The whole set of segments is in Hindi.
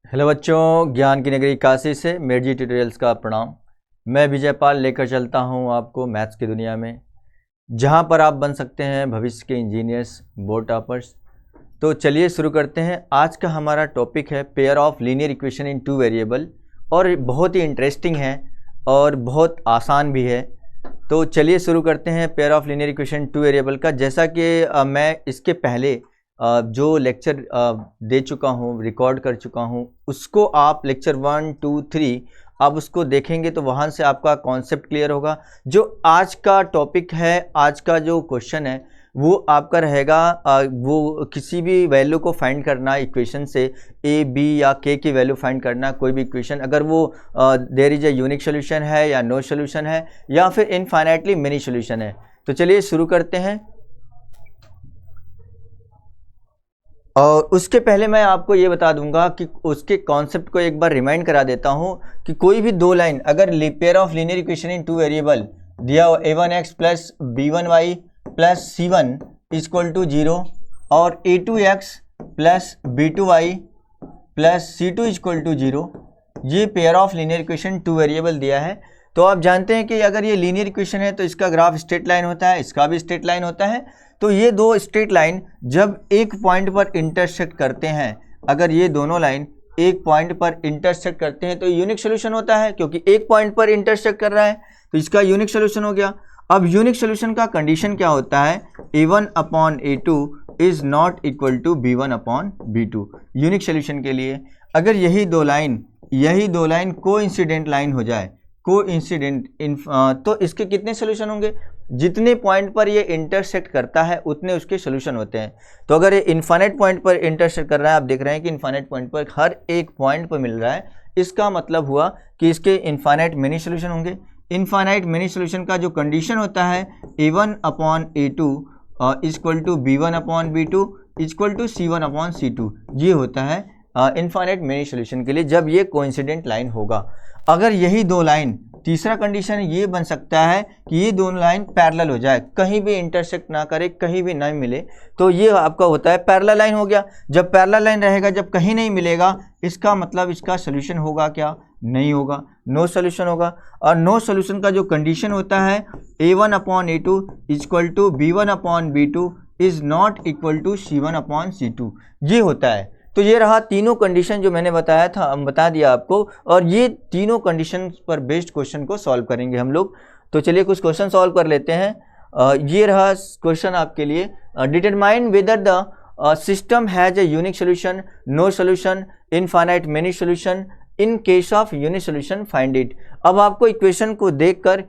हेलो बच्चों, ज्ञान की नगरी काशी से मेडजी ट्यूटोरियल्स का प्रणाम। मैं विजय पाल लेकर चलता हूं आपको मैथ्स की दुनिया में, जहां पर आप बन सकते हैं भविष्य के इंजीनियर्स, बोर्ड टॉपर्स। तो चलिए शुरू करते हैं। आज का हमारा टॉपिक है pair of linear equation in two variable, और बहुत ही इंटरेस्टिंग है और बहुत आसान भी है। तो चलिए शुरू करते हैं pair of linear equation two variable का। जैसा कि मैं इसके पहले जो लेक्चर दे चुका हूँ, रिकॉर्ड कर चुका हूँ, उसको आप लेक्चर 1, 2, 3 आप उसको देखेंगे तो वहाँ से आपका कॉन्सेप्ट क्लियर होगा। जो आज का टॉपिक है, आज का जो क्वेश्चन है वो आपका रहेगा वो किसी भी वैल्यू को फाइंड करना इक्वेशन से, ए बी या के की वैल्यू फाइंड करना। कोई भी इक्वेशन अगर वो there is a unique solution है या नो सोल्यूशन है या फिर इनफाइनाइटली मेनी सोल्यूशन है। तो चलिए शुरू करते हैं। और उसके पहले मैं आपको ये बता दूंगा कि उसके कॉन्सेप्ट को एक बार रिमाइंड करा देता हूं कि कोई भी दो लाइन अगर pair of linear equation in two variable दिया हो a1x plus b1y plus c1 equal to 0 और a2x plus b2y plus c2 equal to 0, ये pair of linear equation two variable दिया है। तो आप जानते हैं कि अगर ये लीनियर इक्वेशन है तो इसका ग्राफ स्ट्रेट लाइन होता है, इसका भी स्ट्रेट लाइन होता है। तो ये दो स्ट्रेट लाइन जब एक पॉइंट पर इंटरसेक्ट करते हैं, अगर ये दोनों लाइन एक पॉइंट पर इंटरसेक्ट करते हैं तो यूनिक सोल्यूशन होता है, क्योंकि एक पॉइंट पर इंटरसेक्ट कर रहा है तो इसका यूनिक सोल्यूशन हो गया। अब यूनिक सोल्यूशन का कंडीशन क्या होता है? a1 upon a2 is not equal to b1 upon b2। Unique solution के लिए अगर यही दो लाइन कोइंसिडेंट लाइन हो जाए, कोइंसिडेंट, तो इसके कितने सोल्यूशन होंगे? जितने पॉइंट पर ये इंटरसेक्ट करता है उतने उसके सोल्यूशन होते हैं। तो अगर ये इनफाइनाइट पॉइंट पर इंटरसेक्ट कर रहा है, आप देख रहे हैं कि इनफाइनाइट पॉइंट पर हर एक पॉइंट पर मिल रहा है, इसका मतलब हुआ कि इसके इनफाइनाइट मेनी सोल्यूशन होंगे। इनफाइनाइट मेनी सोल्यूशन का जो कंडीशन होता है a1 upon a2 equal to b1 upon b2 equal to c1 upon c2, ये होता है इनफाइनाइट मेनी सोल्यूशन के लिए जब ये कोइंसिडेंट लाइन होगा। अगर यही दो लाइन, तीसरा कंडीशन ये बन सकता है कि ये दोनों लाइन पैरेलल हो जाए, कहीं भी इंटरसेक्ट ना करे, कहीं भी ना मिले, तो ये आपका होता है पैरेलल लाइन हो गया। जब पैरेलल लाइन रहेगा, जब कहीं नहीं मिलेगा, इसका मतलब इसका सोल्यूशन होगा क्या? नहीं होगा, नो सोल्यूशन होगा। और नो सोल्यूशन का जो कंडीशन होता है a1 upon a2 equal to b1 upon b2 is not equal to c1 upon c2, ये होता है। तो ये रहा तीनों कंडीशन जो मैंने बताया था, हम बता दिया आपको, और ये तीनों कंडीशन पर बेस्ड क्वेश्चन को सॉल्व करेंगे हम लोग। तो चलिए कुछ क्वेश्चन सॉल्व कर लेते हैं। ये रहा क्वेश्चन आपके लिए। Determine whether the system has a unique solution, no solution, infinite many solution, in case of unique solution find it. अब आपको इक्वेशन को देखकर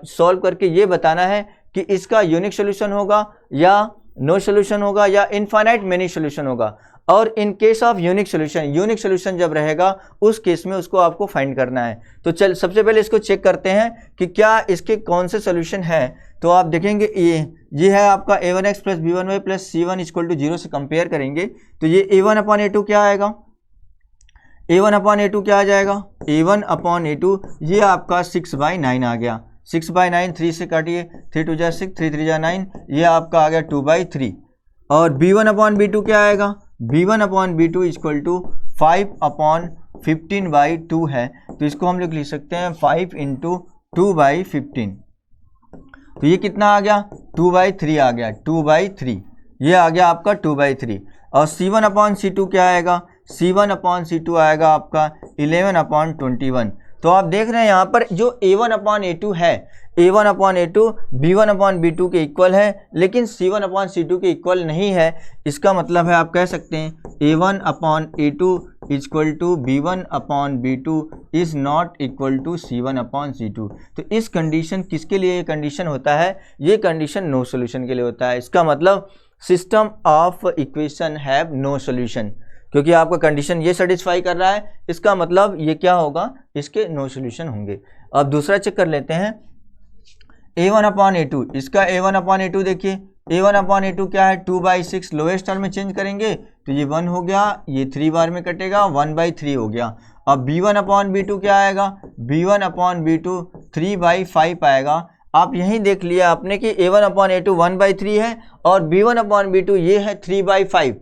सॉल्व करके ये बताना है कि इसका यूनिक सोल्यूशन होगा या नो सोल्यूशन होगा या इनफाइनाइट मेनी सोल्यूशन होगा। और इन केस ऑफ यूनिक सोल्यूशन जब रहेगा उस केस में उसको आपको फाइंड करना है। तो चल सबसे पहले इसको चेक करते हैं कि क्या इसके कौन से सोल्यूशन है। तो आप देखेंगे ये है आपका a1x plus b1y plus c1 equal to 0 से कंपेयर करेंगे तो ये a1 अपॉन a2 क्या आएगा? a1 अपॉन a2 क्या आ जाएगा? a1 अपॉन a2 ये आपका 6/9 आ गया। 6/9 3 से काटिए, 3 2 जा 6, 3 3 जा 9, ये आपका आ गया 2/3। और b1 अपॉन b2 क्या आएगा? b1 upon b2 equal to 5 upon 15/2 है, तो इसको हम लोग लिख सकते हैं 5 इंटू 2/15। तो ये कितना आ गया? 2/3 आ गया, 2/3, ये आ गया आपका 2/3। और c1 अपॉन c2 क्या आएगा? c1 अपॉन c2 आएगा आपका 11 अपॉन 21। तो आप देख रहे हैं यहाँ पर जो a1 अपॉन a2 है, a1 upon a2 b1 upon b2 के इक्वल है, लेकिन c1 अपॉन c2 के इक्वल नहीं है। इसका मतलब है आप कह सकते हैं a1 upon a2 equal to b1 upon b2 is not equal to c1 upon c2। तो इस कंडीशन किसके लिए ये कंडीशन होता है? ये कंडीशन नो सोल्यूशन के लिए होता है। इसका मतलब system of equation have no solution, क्योंकि आपका कंडीशन ये सेटिस्फाई कर रहा है, इसका मतलब ये क्या होगा? इसके नो सोल्यूशन होंगे। अब दूसरा चेक कर लेते हैं a1 अपॉन a2। इसका a1 अपॉन a2 देखिए, a1 अपॉन a2 क्या है? 2/6, लोएस्ट टर्म में चेंज करेंगे तो ये 1 हो गया, ये 3 बार में कटेगा, 1/3 हो गया। अब b1 अपॉन b2 क्या आएगा? b1 अपॉन b2 3/5 आएगा। आप यहीं देख लिया आपने कि a1 अपॉन a2 1/3 है और b1 अपॉन b2 ये है 3/5।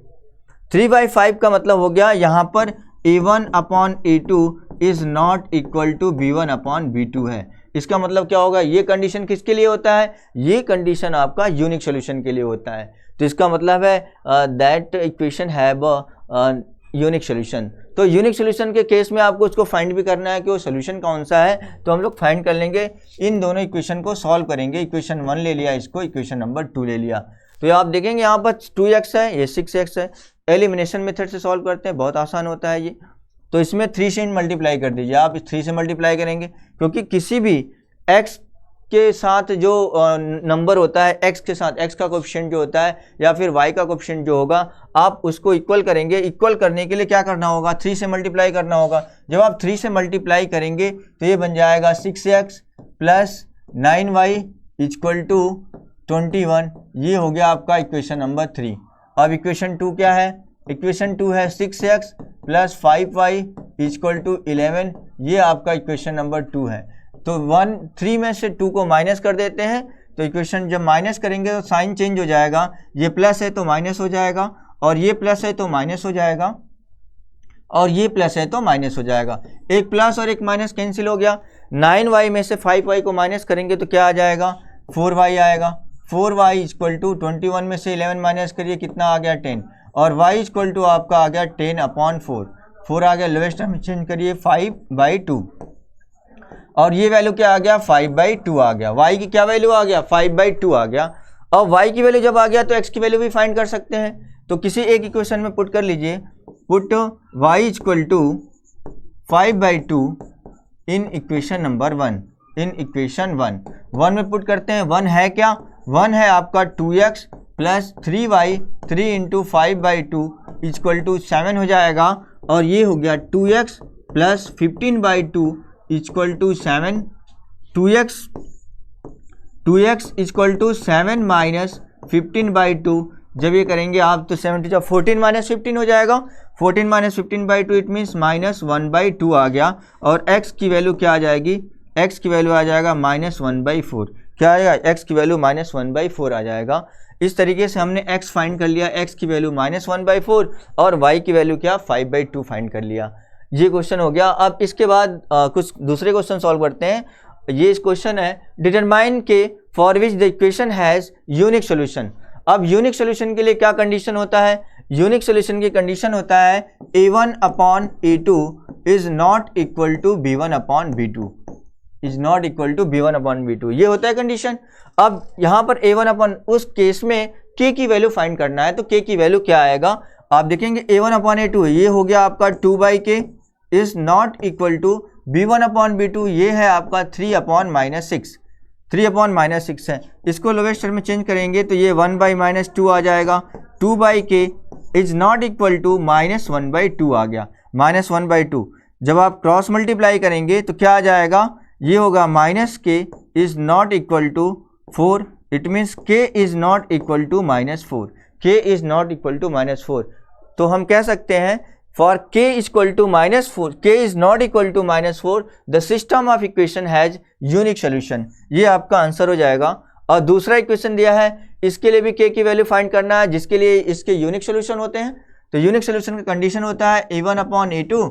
3/5 का मतलब हो गया यहाँ पर A1 upon A2 is not equal to B1 upon B2 है। इसका मतलब क्या होगा, ये कंडीशन किसके लिए होता है, ये कंडीशन आपका यूनिक सोल्यूशन के लिए होता है। तो इसका मतलब है that equation have a unique solution. तो यूनिक सोल्यूशन के केस में आपको उसको फाइंड भी करना है कि वो सोल्यूशन कौन सा है, तो हम लोग फाइंड कर लेंगे, इन दोनों इक्वेशन को सॉल्व करेंगे। इक्वेशन 1 ले लिया, इसको इक्वेशन नंबर 2 ले लिया, तो आप देखेंगे यहाँ पर 2x है, ये 6x है। एलिमिनेशन मेथड से सॉल्व करते हैं, बहुत आसान होता है ये। तो इसमें 3 से मल्टीप्लाई कर दीजिए, आप 3 से मल्टीप्लाई करेंगे, क्योंकि किसी भी x के साथ जो नंबर होता है, x के साथ x का कोएफिशिएंट जो होता है या फिर y का कोएफिशिएंट जो होगा, आप उसको इक्वल करेंगे। इक्वल करने के लिए क्या करना होगा, 3 से मल्टीप्लाई करना होगा। जब आप 3 से मल्टीप्लाई करेंगे तो ये बन जाएगा 6x plus 9y equal to 21। ये हो गया आपका इक्वेशन नंबर 3। अब इक्वेशन 2 क्या है, इक्वेशन 2 है 6x plus 5y equal to 11। ये आपका इक्वेशन नंबर 2 है। तो 3 में से 2 को माइनस कर देते हैं, तो इक्वेशन जब माइनस करेंगे तो साइन चेंज हो जाएगा, ये प्लस है तो माइनस हो जाएगा, और ये प्लस है तो माइनस हो जाएगा, और ये प्लस है तो माइनस हो जाएगा। एक प्लस और एक माइनस कैंसिल हो गया। 9y में से 5y को माइनस करेंगे तो क्या आ जाएगा, 4y आएगा। 4y इक्वल टू 21 में से 11 माइनस करिए, कितना आ गया 10, और y इक्वल टू आपका आ गया 10 अपॉन 4 आ गया, लोएस्ट टर्म चेंज करिए 5/2, और ये वैल्यू क्या आ गया 5/2 आ गया। y की क्या वैल्यू आ गया 5/2 आ गया। और y की वैल्यू जब आ गया तो x की वैल्यू भी फाइंड कर सकते हैं। तो किसी एक इक्वेशन में पुट कर लीजिए, put y equal to 5/2 in equation number 1, in equation 1 में पुट करते हैं। 1 है क्या, 1 है आपका 2x plus 3y, 3 into 5/2 equal to 7 हो जाएगा, और ये हो गया 2x plus 15/2 equal to 7। 2x equal to 7 minus 15/2, जब ये करेंगे आप तो 14 माइनस 15 हो जाएगा। 14 माइनस 15/2 इट मीन्स माइनस 1/2 आ गया, और x की वैल्यू क्या आ जाएगी, x की वैल्यू आ जाएगा माइनस 1/4। क्या आएगा, x की वैल्यू माइनस 1/4 आ जाएगा। इस तरीके से हमने x फाइंड कर लिया, x की वैल्यू माइनस 1/4, और y की वैल्यू क्या 5/2 फाइंड कर लिया। ये क्वेश्चन हो गया। अब इसके बाद कुछ दूसरे क्वेश्चन सॉल्व करते हैं। ये इस क्वेश्चन है, डिटरमाइन के for which the equation has unique solution. अब यूनिक सोल्यूशन के लिए क्या कंडीशन होता है, यूनिक सोल्यूशन की कंडीशन होता है A1 upon A2 is not equal to B1 upon B2, is not equal to B1 upon B2, ये होता है कंडीशन। अब यहाँ पर A1 अपॉन, उस केस में K की वैल्यू फाइंड करना है, तो K की वैल्यू क्या आएगा, आप देखेंगे A1 अपॉन A2 ये हो गया आपका 2/K is not equal to B1 upon B2, ये है आपका 3 अपॉन माइनस 6, 3 अपॉन माइनस 6 है। इसको लोवेस्ट टर्म में चेंज करेंगे तो ये 1/-2 आ जाएगा। 2/K is not equal to minus 1/2 आ गया, माइनस 1/2। जब आप क्रॉस मल्टीप्लाई करेंगे तो क्या आ जाएगा, ये होगा minus K is not equal to 4, it means K is not equal to -4, K is not equal to -4। तो हम कह सकते हैं for K equal to -4, K is not equal to -4 the system of equation has unique solution. ये आपका आंसर हो जाएगा। और दूसरा इक्वेशन दिया है, इसके लिए भी K की वैल्यू फाइंड करना है, जिसके लिए इसके यूनिक सोल्यूशन होते हैं। तो यूनिक सोल्यूशन का कंडीशन होता है A1 upon A2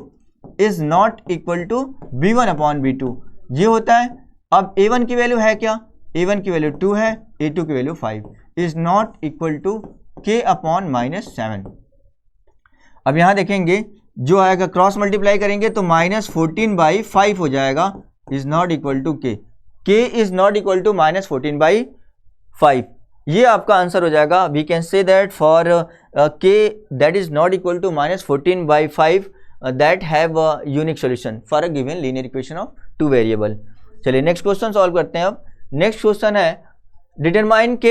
is not equal to B1 upon B2, ये होता है। अब A1 की वैल्यू है क्या, A1 की वैल्यू 2 है, A2 की value 5 is not equal to K upon -7। अब यहाँ देखेंगे जो आएगा क्रॉस मल्टीप्लाई करेंगे तो -14/5 हो जाएगा, is not equal to K, K is not equal to -14/5। ये आपका आंसर हो जाएगा। We can say that for K that is not equal to -14/5 that have unique solution for a given linear equation of 2 variable. चलिए नेक्स्ट क्वेश्चन सॉल्व करते हैं। अब नेक्स्ट क्वेश्चन है, determine K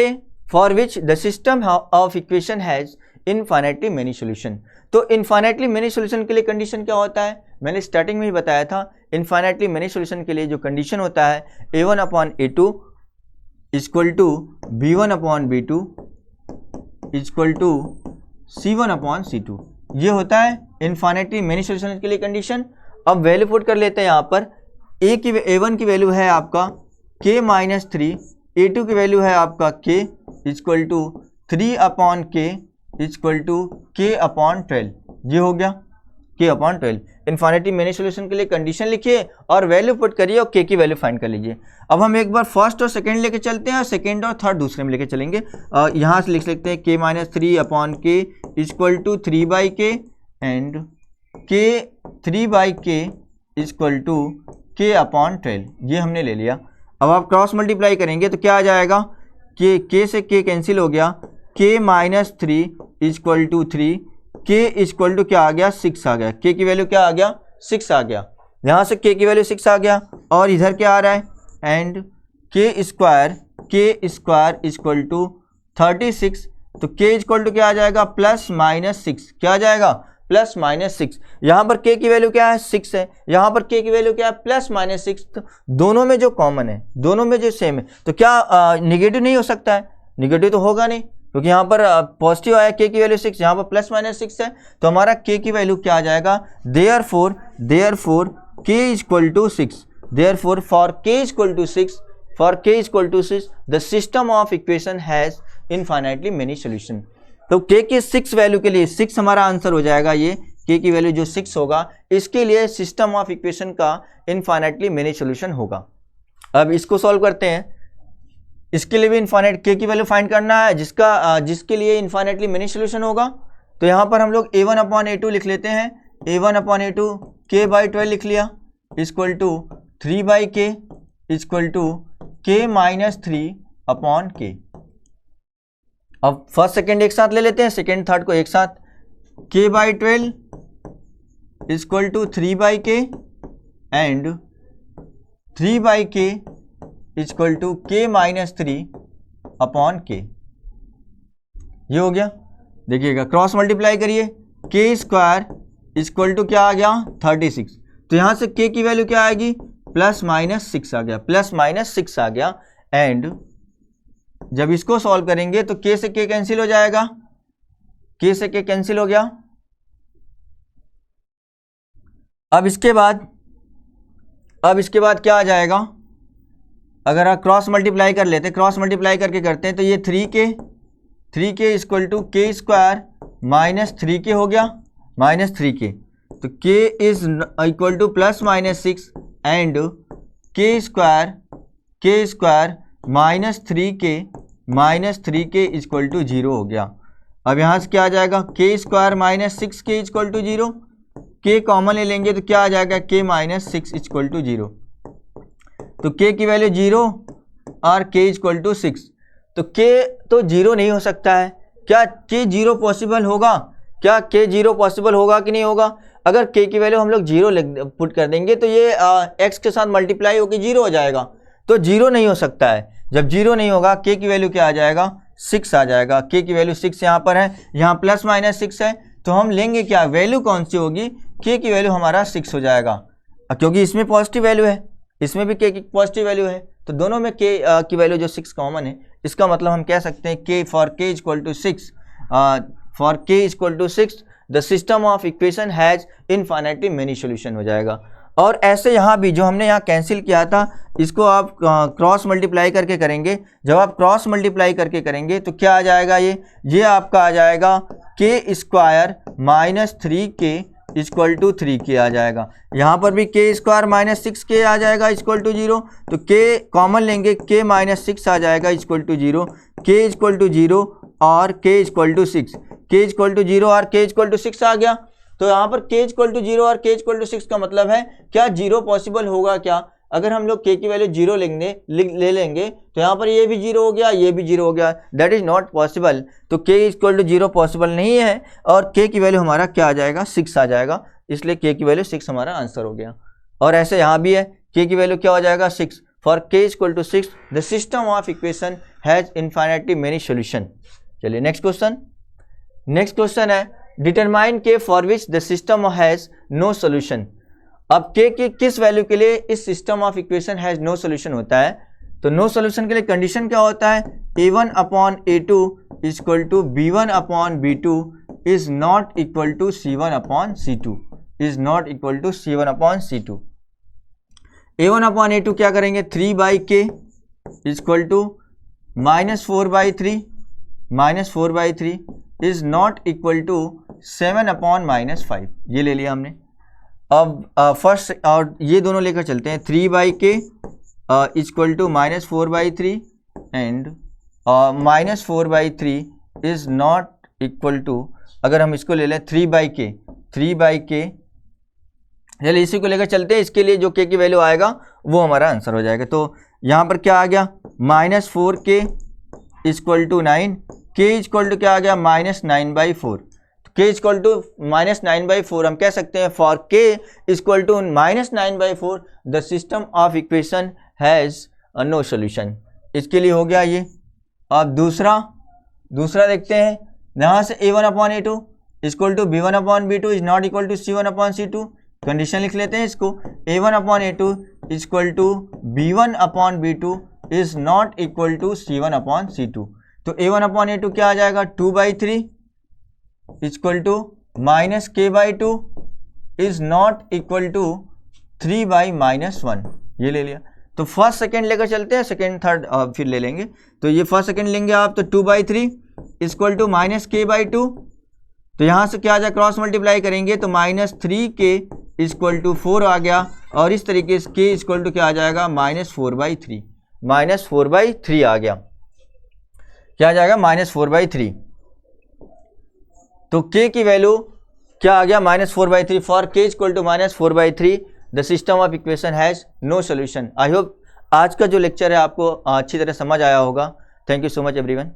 for which the system of equation has infinitely many solution. तो इनफाइनाइटली मेनी सोल्यूशन के लिए कंडीशन क्या होता है, मैंने स्टार्टिंग में ही बताया था। इनफाइनाइटली मेनी सोल्यूशन के लिए जो कंडीशन होता है A1 upon A2 equal to B1 upon B2 equal to C1 upon C2, ये होता है इनफाइनाइटली मेनी सोल्यूशन के लिए कंडीशन। अब वैल्यू पुट कर लेते हैं यहाँ पर। A1 की वैल्यू है आपका K-3, A2 की वैल्यू है आपका K equal to 3 upon K equal to K upon 12, ये हो गया। k upon 12। Infinity many solution के लिए कंडीशन लिखिए और वैल्यू पुट करिए और k की वैल्यू फाइंड कर लीजिए। अब हम एक बार फर्स्ट और सेकंड लेके चलते हैं और सेकंड और थर्ड दूसरे में लेके चलेंगे। यहाँ से लिख सकते हैं k minus 3 upon k equal to 3/k and k 3/k equal to k upon 12, ये हमने ले लिया। अब आप क्रॉस मल्टीप्लाई करेंगे तो क्या आ जाएगा, k से k कैंसिल हो गया, k minus 3 equal to 3, k equal to क्या आ गया 6 आ गया, k की वैल्यू क्या आ गया 6 आ गया। यहाँ से k की वैल्यू 6 आ गया और इधर क्या आ रहा है and k square equal to 36, तो k इक्वल टू क्या आ जाएगा प्लस माइनस 6, क्या आ जाएगा प्लस माइनस 6। यहाँ पर k की वैल्यू क्या है 6 है, यहाँ पर k की वैल्यू क्या है प्लस माइनस 6, तो दोनों में जो कॉमन है, दोनों में जो सेम है, तो क्या निगेटिव नहीं हो सकता है, निगेटिव तो होगा नहीं क्योंकि यहाँ पर पॉजिटिव आया k की वैल्यू 6, यहाँ पर प्लस माइनस 6 है, तो हमारा k की वैल्यू क्या आ जाएगा, therefore k equal to 6, therefore for k equal to 6 the system of equation has infinitely many solution. तो k की 6 वैल्यू के लिए 6 हमारा आंसर हो जाएगा, ये k की वैल्यू जो 6 होगा इसके लिए सिस्टम ऑफ इक्वेशन का इनफाइनाइटली मेनी सॉल्यूशन होगा। अब इसको सॉल्व करते हैं, इसके लिए भी इनफाइनाइट k की वैल्यू फाइंड करना है जिसके लिए इनफाइनाइटली मेनी सॉल्यूशन होगा। तो यहाँ पर हम लोग a1 अपॉन a2 लिख लेते हैं, a1 अपॉन a2 k/12 लिख लिया equal to 3/k equal to k minus 3 upon k। अब फर्स्ट सेकेंड एक साथ ले लेते हैं, सेकेंड थर्ड को एक साथ, k/12 equal to 3/k and 3/k equal to k minus 3 upon k। ये हो गया, देखिएगा क्रॉस मल्टीप्लाई करिए, k स्क्वायर इक्वल टू क्या आ गया 36, तो यहाँ से k की वैल्यू क्या आएगी प्लस माइनस 6 आ गया, प्लस माइनस 6 आ गया एंड जब इसको सॉल्व करेंगे तो k से k कैंसिल हो जाएगा, k से k कैंसिल हो गया। अब इसके बाद क्या आ जाएगा, अगर आप क्रॉस मल्टीप्लाई कर लेते, क्रॉस मल्टीप्लाई करके करते हैं तो ये 3k equal to k square minus 3k हो गया, माइनस 3k, तो k is equal to plus minus 6 and k square minus 3k equal to 0 हो गया। अब यहाँ से क्या आ जाएगा, k square minus 6k equal to 0, k common ले लेंगे तो क्या आ जाएगा k माइनस 6 इक्वल टू 0, तो k की वैल्यू 0 और k इक्वल टू 6, तो k तो 0 नहीं हो सकता है, क्या k 0 पॉसिबल होगा, क्या k 0 पॉसिबल होगा कि नहीं होगा। अगर k की वैल्यू हम लोग 0 पुट कर देंगे तो ये x के साथ मल्टीप्लाई होकर 0 हो जाएगा, तो 0 नहीं हो सकता है। जब 0 नहीं होगा k की वैल्यू क्या आ जाएगा 6 आ जाएगा, k की वैल्यू 6 यहाँ पर है, यहाँ प्लस माइनस 6 है, तो हम लेंगे क्या, वैल्यू कौन सी होगी, k की वैल्यू हमारा 6 हो जाएगा, क्योंकि इसमें पॉजिटिव वैल्यू है, इसमें भी k की पॉजिटिव वैल्यू है, तो दोनों में k की वैल्यू जो 6 कॉमन है, इसका मतलब हम कह सकते हैं k for k equal to 6 the system of equation has infinitely many solution हो जाएगा। और ऐसे यहाँ भी जो हमने यहाँ कैंसिल किया था इसको आप क्रॉस मल्टीप्लाई करके करेंगे, जब आप क्रॉस मल्टीप्लाई करके करेंगे तो क्या आ जाएगा, ये आपका आ जाएगा k square minus 3k equal to 3k आ जाएगा, यहाँ पर भी k स्क्वायर माइनस 6k आ जाएगा इक्वल टू 0, तो k कॉमन लेंगे, k माइनस 6 आ जाएगा equal to 0, k equal to 0 और k equal to 6, k equal to 0 और k इक्वल टू 6 आ गया। तो यहाँ पर k इक्वल टू 0 और k इक्वल टू 6 का मतलब है क्या 0 पॉसिबल होगा क्या, अगर हम लोग k की वैल्यू 0 ले लेंगे तो यहाँ पर ये भी 0 हो गया, ये भी 0 हो गया, दैट इज नॉट पॉसिबल, तो k इक्वल टू 0 पॉसिबल नहीं है और k की वैल्यू हमारा क्या आ जाएगा 6 आ जाएगा, इसलिए k की वैल्यू 6 हमारा आंसर हो गया। और ऐसे यहाँ भी है, k की वैल्यू क्या हो जाएगा 6, for k equal to 6 the system of equation has infinitely many solution. चलिए नेक्स्ट क्वेश्चन है determine k for which the system has no solution. अब k की किस वैल्यू के लिए इस system of equation has no solution होता है, तो नो सॉल्यूशन के लिए कंडीशन क्या होता है, a1 upon a2 equal to b1 upon b2 is not equal to c1 upon c2, is not equal to c1 upon c2। a1 upon a2 क्या करेंगे 3/k equal to -4/3 is not equal to 7/-5 ये ले लिया हमने। अब फर्स्ट और ये दोनों लेकर चलते हैं, 3/k equal to -4/3 and -4/3 is not equal to, अगर हम इसको ले लें 3/k चलिए इसी को लेकर चलते हैं, इसके लिए जो k की वैल्यू आएगा वो हमारा आंसर हो जाएगा। तो यहाँ पर क्या आ गया, -4k equal to 9, k equal to क्या आ गया, -9/4। k इक्वल टू -9/4 हम कह सकते हैं for k equal to -9/4 the system of equation has no solution. इसके लिए हो गया ये। अब दूसरा देखते हैं, यहाँ से a1/a2 equal to b1/b2 is not equal to c1/c2। Condition लिख लेते हैं इसको, a1/a2 equal to b1/b2 is not equal to c1/c2। तो a1/a2 क्या आ जाएगा, 2/3 equal to -k/2 is not equal to 3/-1, ये ले लिया। तो फर्स्ट सेकंड लेकर चलते हैं, सेकंड थर्ड फिर ले लेंगे। तो ये फर्स्ट सेकंड लेंगे आप, तो 2/3 इक्वल टू -k/2, तो यहाँ से क्या आ जाए, क्रॉस मल्टीप्लाई करेंगे तो -3k इक्वल टू 4 आ गया, और इस तरीके से k इक्वल टू क्या आ जाएगा, -4/3 आ गया। क्या आ जाएगा, -4/3। तो k की वैल्यू क्या आ गया, -4/3 for k equal to -4/3 the system of equation has no solution. I hope आज का जो लेक्चर है आपको अच्छी तरह समझ आया होगा। Thank you so much everyone.